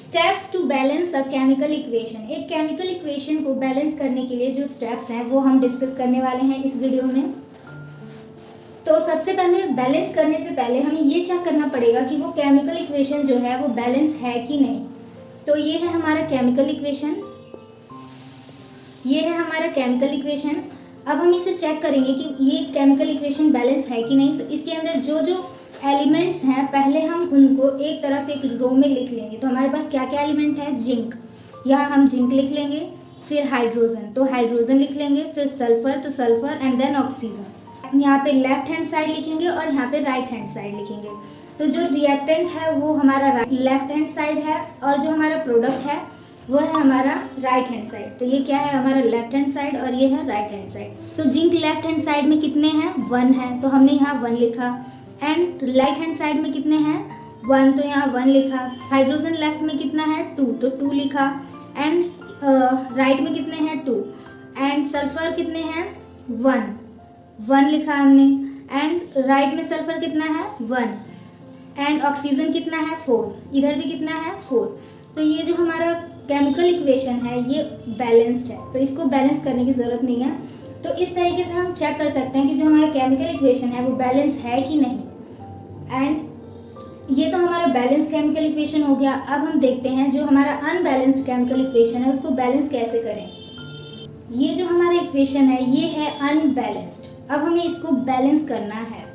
Steps to balance a chemical equation. एक chemical equation को balance करने के लिए जो स्टेप्स हैं वो हम डिस्कस करने वाले हैं इस वीडियो में। तो सबसे पहले बैलेंस करने से पहले हमें ये चेक करना पड़ेगा कि वो केमिकल इक्वेशन जो है वो बैलेंस है कि नहीं। तो ये है हमारा केमिकल इक्वेशन, ये है हमारा केमिकल इक्वेशन। अब हम इसे चेक करेंगे कि ये केमिकल इक्वेशन बैलेंस है कि नहीं। तो इसके अंदर जो जो एलिमेंट्स हैं पहले हम उनको एक तरफ एक रो में लिख लेंगे। तो हमारे पास क्या क्या एलिमेंट है, जिंक, यहाँ हम जिंक लिख लेंगे, फिर हाइड्रोजन तो हाइड्रोजन लिख लेंगे, फिर सल्फर तो सल्फर एंड देन ऑक्सीजन। यहाँ पे लेफ्ट हैंड साइड लिखेंगे और यहाँ पे राइट हैंड साइड लिखेंगे। तो जो रिएक्टेंट है वो हमारा लेफ्ट हैंड साइड है और जो हमारा प्रोडक्ट है वो है हमारा राइट हैंड साइड। तो ये क्या है, हमारा लेफ्ट हैंड साइड और ये है राइट हैंड साइड। तो जिंक लेफ्ट हैंड साइड में कितने हैं, 1 है, तो हमने यहाँ 1 लिखा। एंड राइट हैंड साइड में कितने हैं, 1, तो यहाँ 1 लिखा। हाइड्रोजन लेफ्ट में कितना है, 2, तो 2 लिखा। एंड राइट में कितने हैं, 2। एंड सल्फर कितने हैं, 1 लिखा हमने। एंड राइट में सल्फर कितना है, 1। एंड ऑक्सीजन कितना है, 4, इधर भी कितना है, 4। तो ये जो हमारा केमिकल इक्वेशन है ये बैलेंस्ड है, तो इसको बैलेंस करने की ज़रूरत नहीं है। तो इस तरीके से हम चेक कर सकते हैं कि जो हमारा केमिकल इक्वेशन है वो बैलेंस है कि नहीं। एंड ये तो हमारा बैलेंस केमिकल इक्वेशन हो गया। अब हम देखते हैं जो हमारा अनबैलेंस्ड केमिकल इक्वेशन है उसको बैलेंस कैसे करें। ये जो हमारा इक्वेशन है ये है अनबैलेंस्ड। अब हमें इसको बैलेंस करना है।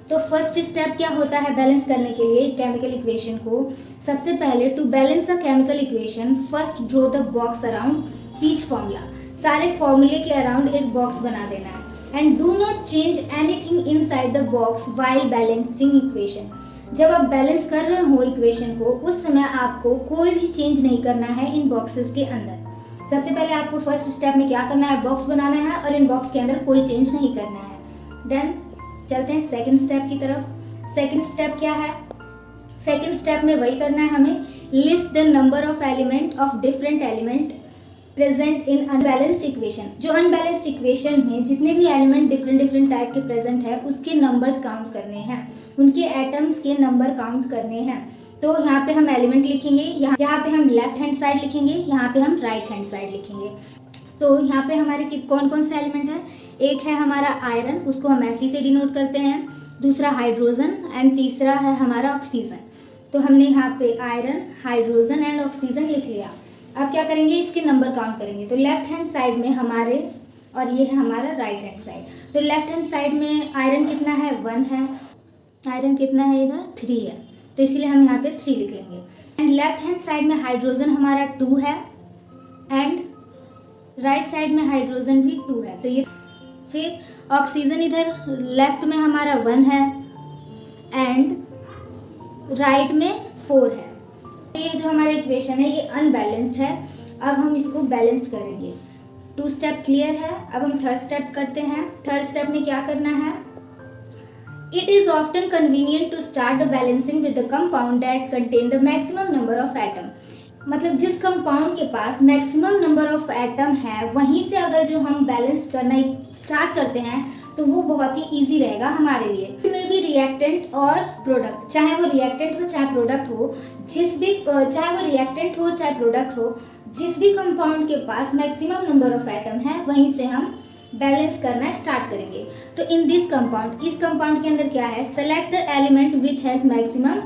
तो फर्स्ट स्टेप क्या होता है बैलेंस करने के लिए केमिकल इक्वेशन को। सबसे पहले to balance a chemical equation first draw the box around each formula. सारे फॉर्मूले के अराउंड एक बॉक्स बना देना है। And do not change anything inside the box while balancing equation. जब आप बैलेंस कर रहे हो इक्वेशन को उस समय आपको कोई भी चेंज नहीं करना है इन बॉक्सेस के अंदर। सबसे पहले आपको फर्स्ट स्टेप में क्या करना है, बॉक्स बनाना है और इन बॉक्स के अंदर कोई चेंज नहीं करना है। देन चलते हैं सेकंड स्टेप की तरफ। सेकंड स्टेप क्या है, सेकंड स्टेप में वही करना है हमें, list the number of element of different element present in unbalanced equation. जो अनबैलेंस्ड इक्वेशन में जितने भी एलिमेंट डिफरेंट टाइप के प्रेजेंट है उसके नंबर्स काउंट करने हैं, उनके एटम्स के नंबर काउंट करने हैं। तो यहाँ पे हम एलिमेंट लिखेंगे, यहाँ पे हम लेफ्ट हैंड साइड लिखेंगे, यहाँ पे हम राइट हैंड साइड लिखेंगे। तो यहाँ पे हमारे कौन कौन से एलिमेंट हैं, एक है हमारा आयरन, उसको हम Fe से डिनोट करते हैं, दूसरा हाइड्रोजन एंड तीसरा है हमारा ऑक्सीजन। तो हमने यहाँ पे आयरन, हाइड्रोजन एंड ऑक्सीजन लिख लिया। अब क्या करेंगे, इसके नंबर काउंट करेंगे। तो लेफ्ट हैंड साइड में हमारे और ये है हमारा राइट हैंड साइड। तो लेफ्ट हैंड साइड में आयरन कितना है, 1 है। आयरन कितना है, इधर 3 है, तो इसलिए हम यहाँ पे 3 लिख लेंगे। एंड लेफ्ट हैंड साइड में हाइड्रोजन हमारा 2 है एंड राइट साइड में हाइड्रोजन भी 2 है। तो ये फिर ऑक्सीजन इधर लेफ्ट में हमारा 1 है एंड राइट में 4 है। ये जो हमारा इक्वेशन है ये अनबैलेंस्ड है। अब हम इसको बैलेंस्ड करेंगे। 2 स्टेप क्लियर है। अब हम थर्ड स्टेप करते हैं। थर्ड स्टेप में क्या करना है, it is often convenient to start the balancing with the compound that contain the maximum number of atom. मतलब जिस कंपाउंड के पास मैक्सिमम नंबर ऑफ एटम है वहीं से अगर जो हम बैलेंस करना स्टार्ट करते हैं तो वो बहुत ही इजी रहेगा हमारे लिए। में भी रिएक्टेंट और प्रोडक्ट, चाहे वो रिएक्टेंट हो चाहे प्रोडक्ट हो, चाहे वो रिएक्टेंट हो चाहे प्रोडक्ट हो, जिस भी कंपाउंड के पास मैक्सिमम नंबर ऑफ एटम है वहीं से हम बैलेंस करना स्टार्ट करेंगे। तो इन दिस कंपाउंड, इस कंपाउंड के अंदर क्या है, select the element which has maximum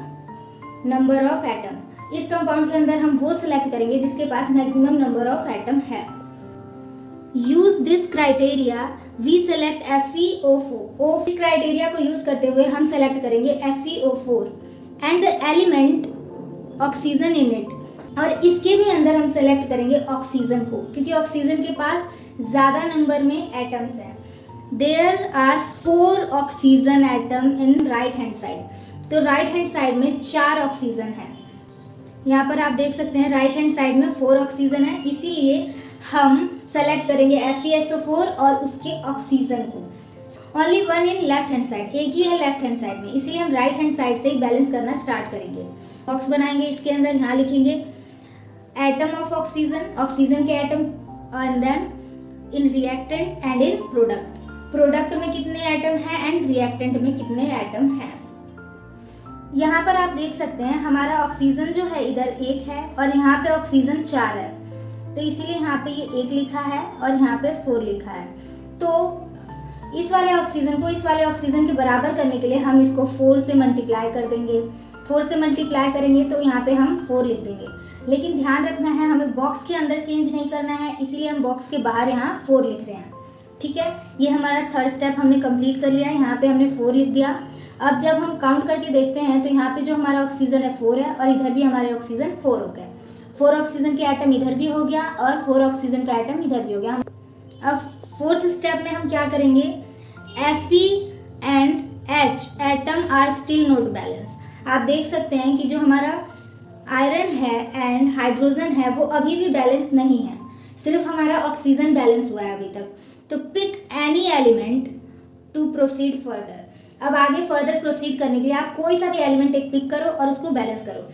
number of atom. इस कंपाउंड के अंदर हम वो सिलेक्ट करेंगे जिसके पास मैक्सिमम नंबर ऑफ एटम है। Use this criteria we select FeO4। इस क्राइटेरिया को यूज करते हुए हम सेलेक्ट करेंगे FeO4 and the element oxygen in it. और इसके भी अंदर हम सेलेक्ट करेंगे ऑक्सीजन को, क्योंकि ऑक्सीजन के पास ज़्यादा नंबर में एटम्स हैं। There are 4 oxygen atom in right hand side. तो राइट हैंड साइड में 4 ऑक्सीजन है। यहाँ पर आप देख सकते हैं राइट हैंड साइड में 4 ऑक्सीजन है, इसीलिए हम सेलेक्ट करेंगे FeSO4 और उसके ऑक्सीजन को। Only 1 in left hand side, एक ही है लेफ्ट हैंड साइड में, इसीलिए हम राइट हैंड साइड से ही बैलेंस करना स्टार्ट करेंगे। बॉक्स बनाएंगे, इसके अंदर यहाँ लिखेंगे एटम ऑफ ऑक्सीजन, ऑक्सीजन के atom, and then in reactant and in product. Product में कितने एटम हैं एंड रिएक्टेंट में कितने एटम हैं। यहाँ पर आप देख सकते हैं हमारा ऑक्सीजन जो है इधर 1 है और यहाँ पे ऑक्सीजन 4 है, तो इसीलिए यहाँ पे ये 1 लिखा है और यहाँ पे 4 लिखा है। तो इस वाले ऑक्सीजन को इस वाले ऑक्सीजन के बराबर करने के लिए हम इसको 4 से मल्टीप्लाई कर देंगे। 4 से मल्टीप्लाई करेंगे तो यहाँ पे हम 4 लिख देंगे, लेकिन ध्यान रखना है हमें बॉक्स के अंदर चेंज नहीं करना है, इसीलिए हम बॉक्स के बाहर यहाँ 4 लिख रहे हैं। ठीक है, ये हमारा थर्ड स्टेप हमने कंप्लीट कर लिया है। यहाँ पे हमने 4 लिख दिया। अब जब हम काउंट करके देखते हैं तो यहाँ पे जो हमारा ऑक्सीजन है 4 है और इधर भी हमारे ऑक्सीजन 4 हो गए। 4 ऑक्सीजन के एटम इधर भी हो गया और 4 ऑक्सीजन का एटम इधर भी हो गया। अब फोर्थ स्टेप में हम क्या करेंगे, Fe and H atom are still not balance. आप देख सकते हैं कि जो हमारा आयरन है एंड हाइड्रोजन है वो अभी भी बैलेंस नहीं है, सिर्फ हमारा ऑक्सीजन बैलेंस हुआ है अभी तक। तो pick any element to proceed further. अब आगे फर्दर प्रोसीड करने के लिए आप कोई सा भी एलिमेंट एक पिक करो और उसको बैलेंस करो।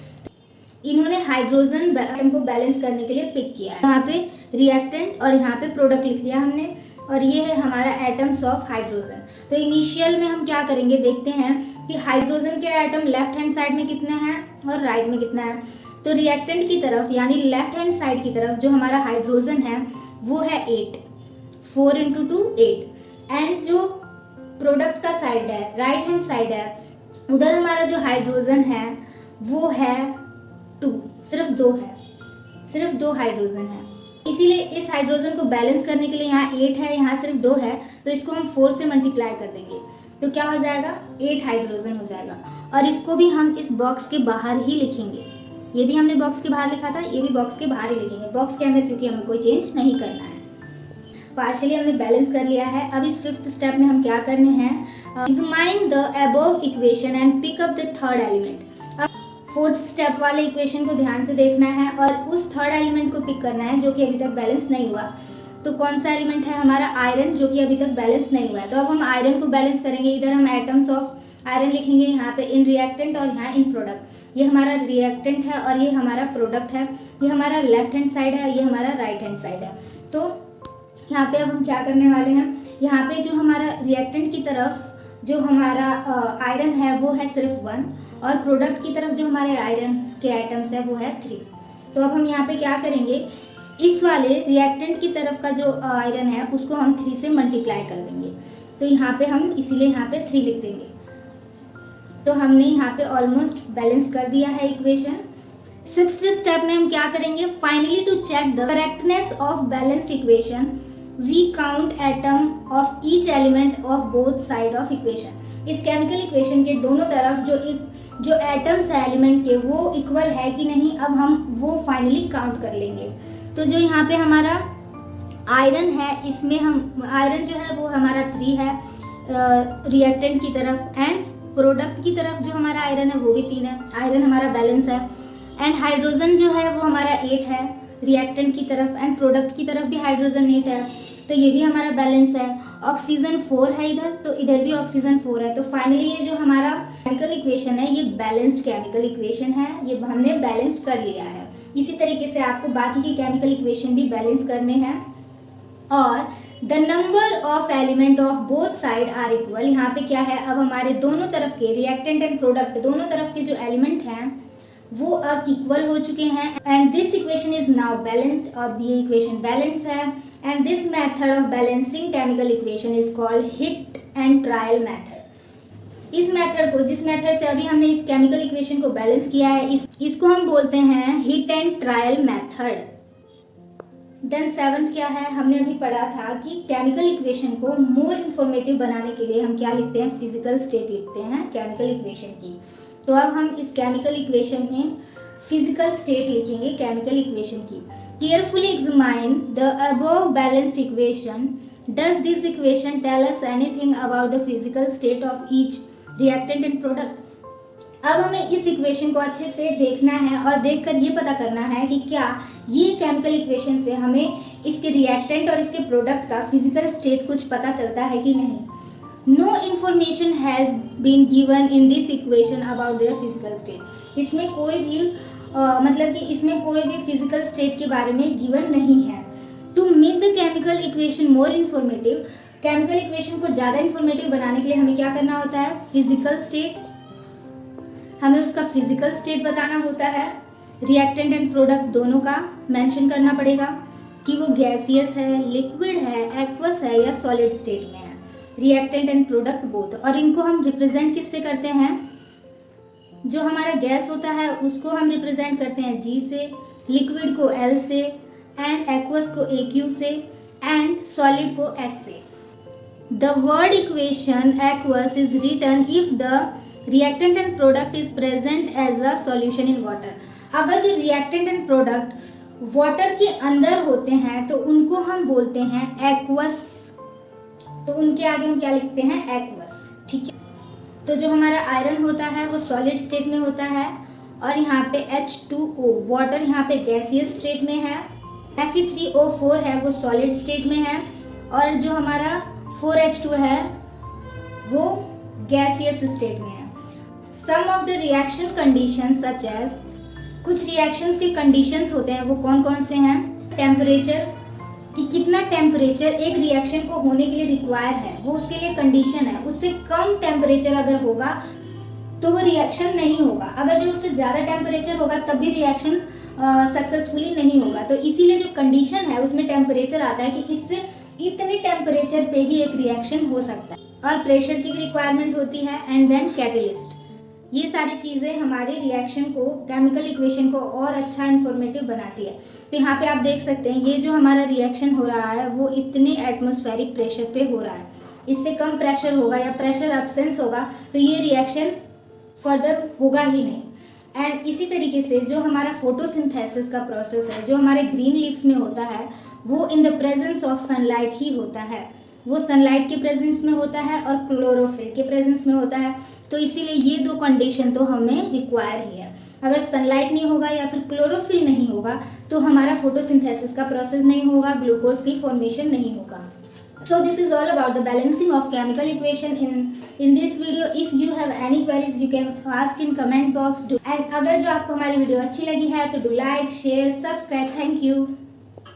इन्होंने हाइड्रोजन एटम को बैलेंस करने के लिए पिक किया है। यहाँ पे रिएक्टेंट और यहाँ पे प्रोडक्ट लिख लिया हमने, और ये है हमारा एटम्स ऑफ हाइड्रोजन। तो इनिशियल में हम क्या करेंगे, देखते हैं कि हाइड्रोजन के एटम लेफ्ट हैंड साइड में कितने हैं और राइट में कितना है। तो रिएक्टेंट की तरफ यानी लेफ्ट हैंड साइड की तरफ जो हमारा हाइड्रोजन है वो है 8, 4 × 2 8। एंड जो प्रोडक्ट का साइड है, राइट हैंड साइड है, उधर हमारा जो हाइड्रोजन है वो है 2, सिर्फ 2 है, सिर्फ 2 हाइड्रोजन है। इसीलिए इस हाइड्रोजन को बैलेंस करने के लिए यहाँ 8 है, यहाँ सिर्फ 2 है, तो इसको हम 4 से मल्टीप्लाई कर देंगे तो क्या हो जाएगा, 8 हाइड्रोजन हो जाएगा। और इसको भी हम इस बॉक्स के बाहर ही लिखेंगे। ये भी हमने बॉक्स के बाहर लिखा था, ये भी बॉक्स के बाहर ही लिखेंगे, बॉक्स के अंदर, क्योंकि हमें कोई चेंज नहीं करना है। पार्शियली हमने बैलेंस कर लिया है। अब इस फिफ्थ स्टेप में हम क्या करने हैं, examine the above equation and pick up the third element. Fourth step वाले इक्वेशन को ध्यान से देखना है और उस थर्ड एलिमेंट को पिक करना है जो कि अभी तक बैलेंस नहीं हुआ। तो कौन सा एलिमेंट है, हमारा आयरन, जो कि अभी तक बैलेंस नहीं हुआ है। तो अब हम आयरन को बैलेंस करेंगे। इधर हम एटम्स ऑफ आयरन लिखेंगे, यहाँ पे इन रिएक्टेंट और यहाँ इन प्रोडक्ट। ये हमारा रिएक्टेंट है और ये हमारा प्रोडक्ट है। ये हमारा लेफ्ट हैंड साइड है, ये हमारा राइट हैंड साइड है। तो यहाँ पे अब हम क्या करने वाले हैं, यहाँ पे जो हमारा रिएक्टेंट की तरफ जो हमारा आयरन है वो है सिर्फ 1 और प्रोडक्ट की तरफ जो हमारे आयरन के एटम्स है वो है 3। तो अब हम यहाँ पे क्या करेंगे, इस वाले रिएक्टेंट की तरफ का जो आयरन है उसको हम 3 से मल्टीप्लाई कर देंगे। तो यहाँ पे हम इसीलिए यहाँ पे 3 लिख देंगे। तो हमने यहाँ पे ऑलमोस्ट बैलेंस कर दिया है इक्वेशन। सिक्स्थ स्टेप में हम क्या करेंगे, finally to check the correctness of balanced equation we count atom of each element of both side of equation. इस केमिकल इक्वेशन के दोनों तरफ जो एटम्स है एलिमेंट के वो इक्वल है कि नहीं, अब हम वो फाइनली काउंट कर लेंगे। तो जो यहाँ पे हमारा आयरन है, इसमें हम आयरन जो है वो हमारा 3 है रिएक्टेंट की तरफ, एंड प्रोडक्ट की तरफ जो हमारा आयरन है वो भी 3 है। आयरन हमारा बैलेंस है। एंड हाइड्रोजन जो है वो हमारा 8 है रिएक्टेंट की तरफ, एंड प्रोडक्ट की तरफ भी हाइड्रोजन 8 है, तो ये भी हमारा बैलेंस है। ऑक्सीजन 4 है इधर, तो इधर भी ऑक्सीजन 4 है। तो फाइनली ये जो हमारा केमिकल इक्वेशन है ये बैलेंस्ड केमिकल इक्वेशन है, ये हमने बैलेंस्ड कर लिया है। इसी तरीके से आपको बाकी की केमिकल इक्वेशन भी बैलेंस करने हैं। और the number of element of both side are equal. यहाँ पे क्या है, अब हमारे दोनों तरफ के रिएक्टेंट एंड प्रोडक्ट दोनों तरफ के जो एलिमेंट हैं वो अब इक्वल हो चुके हैं। And this equation is now balanced. अब ये इक्वेशन बैलेंस है। And this method of balancing chemical equation is called hit and trial method. इस मेथड को, जिस मेथड से अभी हमने इस केमिकल इक्वेशन को बैलेंस किया है, इसको हम बोलते हैं hit and trial method. Then seventh क्या है, हमने अभी पढ़ा था कि केमिकल इक्वेशन को मोर इन्फॉर्मेटिव बनाने के लिए हम क्या लिखते हैं, फिजिकल स्टेट लिखते हैं केमिकल इक्वेशन की। तो अब हम इस केमिकल इक्वेशन में फिजिकल स्टेट लिखेंगे केमिकल इक्वेशन की। Carefully examine the above balanced equation. Does this equation tell us anything about the physical state of each reactant and product. अब हमें इस इक्वेशन को अच्छे से देखना है और देखकर ये पता करना है कि क्या ये केमिकल इक्वेशन से हमें इसके रिएक्टेंट और इसके प्रोडक्ट का फिजिकल स्टेट कुछ पता चलता है कि नहीं। No information has been given in this equation about their physical state. इसमें कोई भी मतलब कि इसमें कोई भी फिजिकल स्टेट के बारे में गिवन नहीं है। To make the chemical equation more informative, chemical equation को ज़्यादा इन्फॉर्मेटिव बनाने के लिए हमें क्या करना होता है, फिजिकल स्टेट हमें उसका फिजिकल स्टेट बताना होता है, रिएक्टेंट एंड प्रोडक्ट दोनों का मेंशन करना पड़ेगा कि वो गैसियस है, लिक्विड है, एक्वस है या सॉलिड स्टेट में है। रिएक्टेंट एंड प्रोडक्ट बोथ, और इनको हम रिप्रेजेंट किससे करते हैं? जो हमारा गैस होता है उसको हम रिप्रेजेंट करते हैं G से, लिक्विड को L से, एंड एक्वस को AQ से, एंड सॉलिड को S से। The word equation aqueous is written if the reactant and product is present as a solution in water. अगर जो रिएक्टेंट एंड प्रोडक्ट वाटर के अंदर होते हैं तो उनको हम बोलते हैं एक्वस, तो उनके आगे हम क्या लिखते हैं? एक्वस। ठीक है, तो जो हमारा आयरन होता है वो सॉलिड स्टेट में होता है, और यहाँ पे H2O वाटर यहाँ पे गैसियस स्टेट में है, Fe3O4 है वो सॉलिड स्टेट में है, और जो हमारा 4H2 है वो गैसियस स्टेट में है। Some of the reaction conditions such as, कुछ रिएक्शंस के कंडीशंस होते हैं, वो कौन कौन से हैं? टेम्परेचर, कि कितना टेम्परेचर एक रिएक्शन को होने के लिए रिक्वायर है, वो उसके लिए कंडीशन है। उससे कम टेम्परेचर अगर होगा तो वो रिएक्शन नहीं होगा, अगर जो उससे ज़्यादा टेम्परेचर होगा तब भी रिएक्शन सक्सेसफुली नहीं होगा। तो इसीलिए जो कंडीशन है उसमें टेम्परेचर आता है कि इससे इतने टेम्परेचर पे ही एक रिएक्शन हो सकता है, और प्रेशर की भी रिक्वायरमेंट होती है, एंड देन कैटलिस्ट। ये सारी चीज़ें हमारे रिएक्शन को, केमिकल इक्वेशन को और अच्छा इन्फॉर्मेटिव बनाती है। तो यहाँ पे आप देख सकते हैं ये जो हमारा रिएक्शन हो रहा है वो इतने एटमॉस्फेरिक प्रेशर पे हो रहा है, इससे कम प्रेशर होगा या प्रेशर एब्सेंस होगा तो ये रिएक्शन फर्दर होगा ही नहीं। एंड इसी तरीके से जो हमारा फोटोसिंथेसिस का प्रोसेस है, जो हमारे ग्रीन लीव्स में होता है, वो in the presence of sunlight ही होता है। वो सनलाइट के प्रेजेंस में होता है और क्लोरोफिल के प्रेजेंस में होता है। तो इसीलिए ये दो कंडीशन तो हमें रिक्वायर ही है। अगर सनलाइट नहीं होगा या फिर क्लोरोफिल नहीं होगा तो हमारा फोटोसिंथेसिस का प्रोसेस नहीं होगा, ग्लूकोज की फॉर्मेशन नहीं होगा। So this is all about the balancing of chemical equation in this video. If you have any queries, you can ask in comment box. And अगर जो आपको हमारी वीडियो अच्छी लगी है तो do like, share, subscribe. Thank you.